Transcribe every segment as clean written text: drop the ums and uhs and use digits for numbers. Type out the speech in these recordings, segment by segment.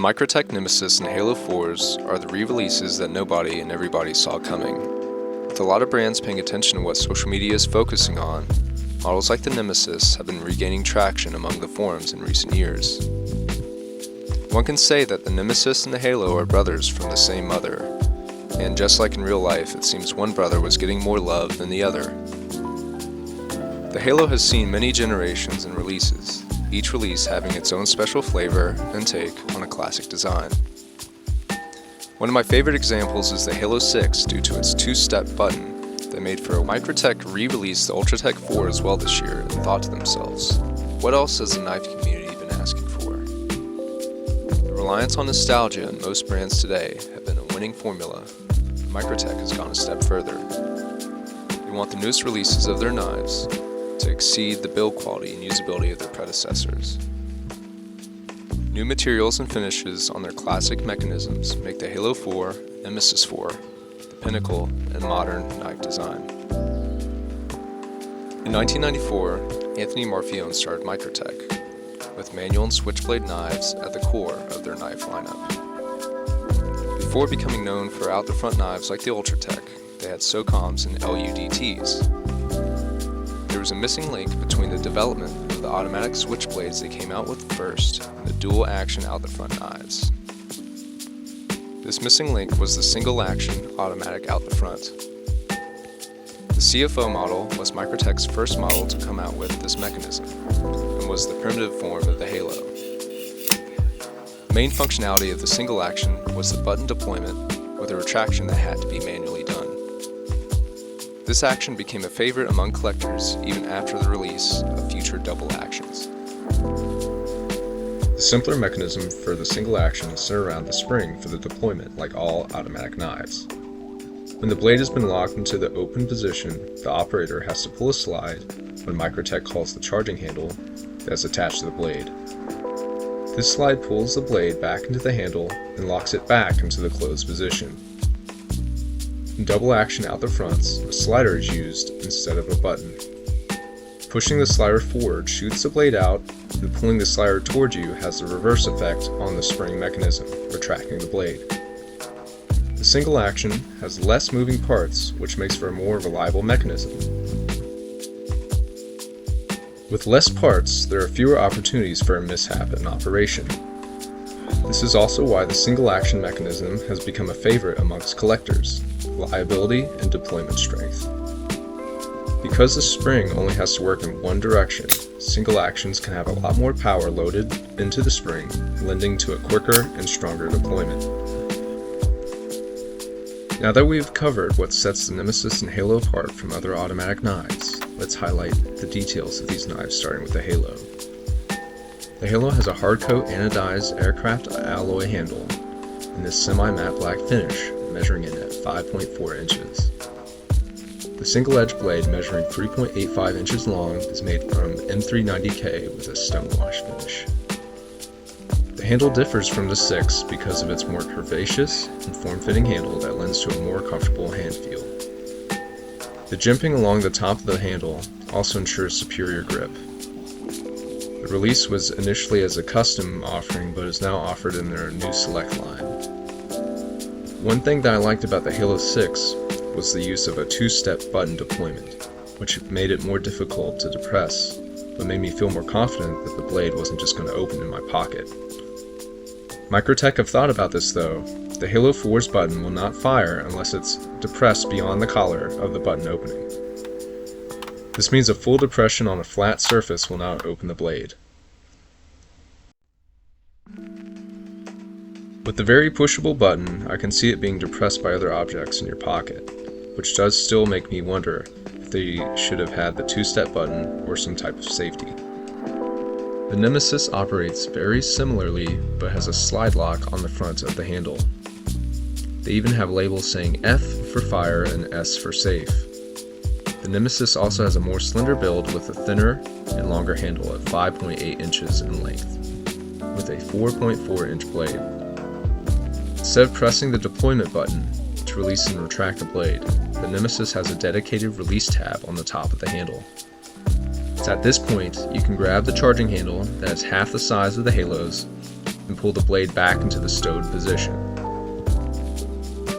The Microtech Nemesis and Halo 4s are the re-releases that nobody and everybody saw coming. With a lot of brands paying attention to what social media is focusing on, models like the Nemesis have been regaining traction among the forums in recent years. One can say that the Nemesis and the Halo are brothers from the same mother, and just like in real life, it seems one brother was getting more love than the other. The Halo has seen many generations and releases, each release having its own special flavor and take on a classic design. One of my favorite examples is the Halo 6 due to its two-step button. They made for a Microtech re-released the Ultratech 4 as well this year and thought to themselves, what else has the knife community been asking for? The reliance on nostalgia in most brands today have been a winning formula. Microtech has gone a step further. They want the newest releases of their knives to exceed the build quality and usability of their predecessors. New materials and finishes on their classic mechanisms make the Halo 4, Nemesis IV, the pinnacle in modern knife design. In 1994, Anthony Marfione started Microtech, with manual and switchblade knives at the core of their knife lineup. Before becoming known for out-the-front knives like the Ultratech, they had SOCOMs and LUDTs. There was a missing link between the development of the automatic switchblades they came out with first and the dual-action out-the-front knives. This missing link was the single-action automatic out-the-front. The CFO model was Microtech's first model to come out with this mechanism, and was the primitive form of the Halo. The main functionality of the single-action was the button deployment with a retraction that had to be manually done. This action became a favorite among collectors even after the release of future double actions. The simpler mechanism for the single action is centered around the spring for the deployment like all automatic knives. When the blade has been locked into the open position, the operator has to pull a slide when Microtech calls the charging handle that is attached to the blade. This slide pulls the blade back into the handle and locks it back into the closed position. In double action out the fronts, a slider is used instead of a button. Pushing the slider forward shoots the blade out, and pulling the slider towards you has the reverse effect on the spring mechanism, retracting the blade. The single action has less moving parts, which makes for a more reliable mechanism. With less parts, there are fewer opportunities for a mishap in operation. This is also why the single action mechanism has become a favorite amongst collectors. Reliability and deployment strength. Because the spring only has to work in one direction, single actions can have a lot more power loaded into the spring, lending to a quicker and stronger deployment. Now that we've covered what sets the Nemesis and Halo apart from other automatic knives, let's highlight the details of these knives starting with the Halo. The Halo has a hardcoat anodized aircraft alloy handle in this semi-matte black finish, measuring in at 5.4 inches. The single-edge blade, measuring 3.85 inches long, is made from M390K with a stonewash finish. The handle differs from the 6 because of its more curvaceous and form-fitting handle that lends to a more comfortable hand feel. The jimping along the top of the handle also ensures superior grip. The release was initially as a custom offering, but is now offered in their new Select line. One thing that I liked about the Halo 6 was the use of a two-step button deployment, which made it more difficult to depress, but made me feel more confident that the blade wasn't just going to open in my pocket. Microtech have thought about this though. The Halo 4's button will not fire unless it's depressed beyond the collar of the button opening. This means a full depression on a flat surface will not open the blade. With the very pushable button, I can see it being depressed by other objects in your pocket, which does still make me wonder if they should have had the two-step button or some type of safety. The Nemesis operates very similarly, but has a slide lock on the front of the handle. They even have labels saying F for fire and S for safe. The Nemesis also has a more slender build with a thinner and longer handle at 5.8 inches in length, with a 4.4 inch blade. Instead of pressing the deployment button to release and retract the blade, the Nemesis has a dedicated release tab on the top of the handle. It's at this point you can grab the charging handle that is half the size of the Halo's and pull the blade back into the stowed position.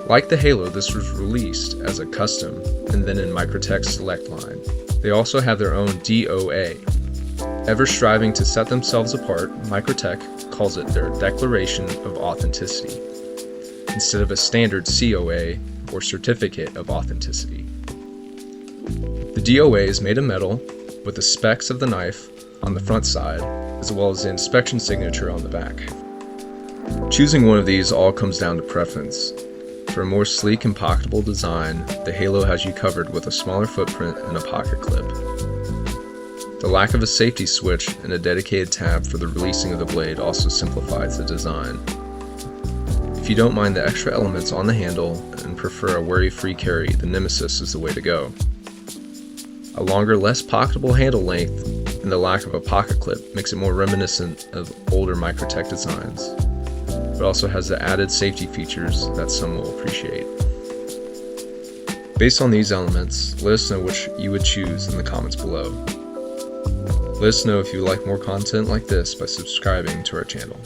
Like the Halo, this was released as a custom and then in Microtech's Select line. They also have their own DOA. Ever striving to set themselves apart, Microtech calls it their Declaration of Authenticity, instead of a standard COA or Certificate of Authenticity. The DOA is made of metal with the specs of the knife on the front side, as well as the inspection signature on the back. Choosing one of these all comes down to preference. For a more sleek and pocketable design, the Halo has you covered with a smaller footprint and a pocket clip. The lack of a safety switch and a dedicated tab for the releasing of the blade also simplifies the design. If you don't mind the extra elements on the handle and prefer a worry-free carry, the Nemesis is the way to go. A longer, less pocketable handle length and the lack of a pocket clip makes it more reminiscent of older Microtech designs, but also has the added safety features that some will appreciate. Based on these elements, let us know which you would choose in the comments below. Let us know if you like more content like this by subscribing to our channel.